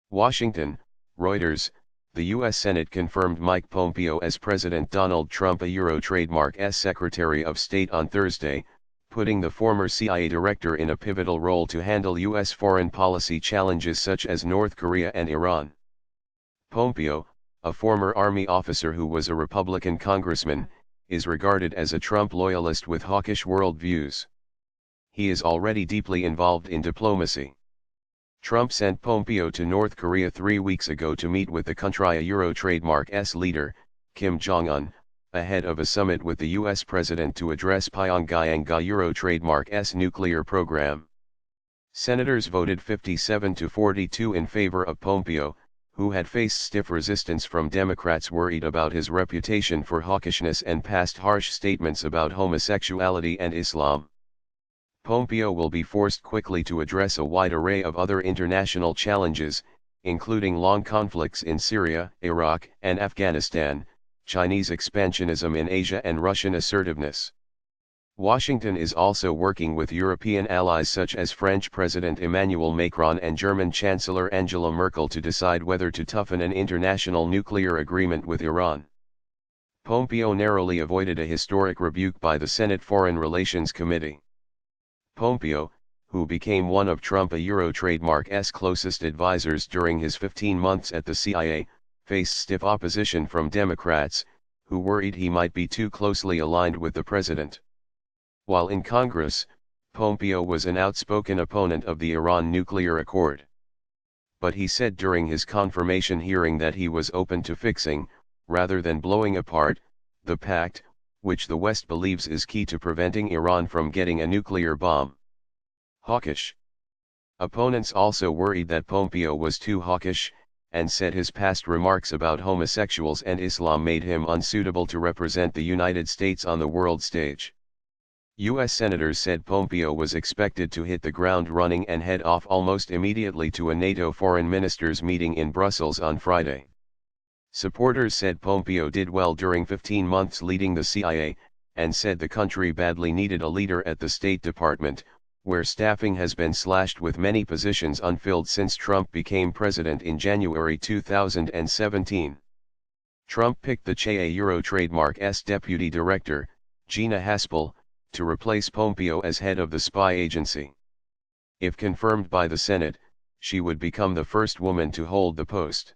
Washington, Reuters, the U.S. Senate confirmed Mike Pompeo as President Donald Trump a Euro trademark as Secretary of State on Thursday, putting the former CIA director in a pivotal role to handle U.S. foreign policy challenges such as North Korea and Iran. Pompeo, a former Army officer who was a Republican congressman, is regarded as a Trump loyalist with hawkish worldviews. He is already deeply involved in diplomacy. Trump sent Pompeo to North Korea 3 weeks ago to meet with the country's Euro trademark's leader, Kim Jong-un, ahead of a summit with the U.S. president to address Pyongyang's Euro trademark's nuclear program. Senators voted 57-42 in favor of Pompeo, who had faced stiff resistance from Democrats worried about his reputation for hawkishness and past harsh statements about homosexuality and Islam. Pompeo will be forced quickly to address a wide array of other international challenges, including long conflicts in Syria, Iraq, and Afghanistan, Chinese expansionism in Asia and Russian assertiveness. Washington is also working with European allies such as French President Emmanuel Macron and German Chancellor Angela Merkel to decide whether to toughen an international nuclear agreement with Iran. Pompeo narrowly avoided a historic rebuke by the Senate Foreign Relations Committee. Pompeo, who became one of Trump's Euro trademark's closest advisors during his 15 months at the CIA, faced stiff opposition from Democrats, who worried he might be too closely aligned with the president. While in Congress, Pompeo was an outspoken opponent of the Iran nuclear accord. But he said during his confirmation hearing that he was open to fixing, rather than blowing apart, the pact, which the West believes is key to preventing Iran from getting a nuclear bomb. Hawkish. Opponents also worried that Pompeo was too hawkish, and said his past remarks about homosexuals and Islam made him unsuitable to represent the United States on the world stage. U.S. senators said Pompeo was expected to hit the ground running and head off almost immediately to a NATO foreign ministers meeting in Brussels on Friday. Supporters said Pompeo did well during 15 months leading the CIA, and said the country badly needed a leader at the State Department, where staffing has been slashed with many positions unfilled since Trump became president in January 2017. Trump picked the CIA Euro trademark's deputy director, Gina Haspel, to replace Pompeo as head of the spy agency. If confirmed by the Senate, she would become the first woman to hold the post.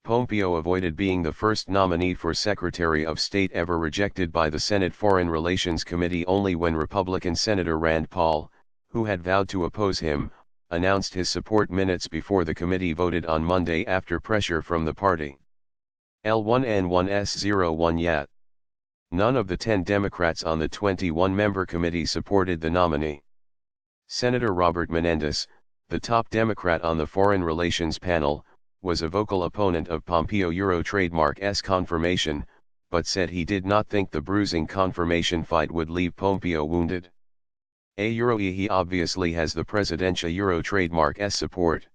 Pompeo avoided being the first nominee for Secretary of State ever rejected by the Senate Foreign Relations Committee only when Republican Senator Rand Paul, who had vowed to oppose him, announced his support minutes before the committee voted on Monday after pressure from the party. L1N1S01 Yat. None of the 10 Democrats on the 21-member committee supported the nominee. Senator Robert Menendez, the top Democrat on the Foreign Relations panel, was a vocal opponent of Pompeo Euro trademark's confirmation, but said he did not think the bruising confirmation fight would leave Pompeo wounded. He obviously has the presidential Euro trademark's support.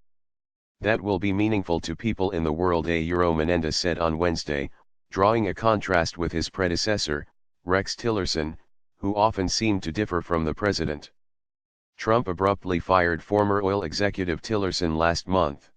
That will be meaningful to people in the world, Menendez said on Wednesday, drawing a contrast with his predecessor, Rex Tillerson, who often seemed to differ from the president. Trump abruptly fired former oil executive Tillerson last month.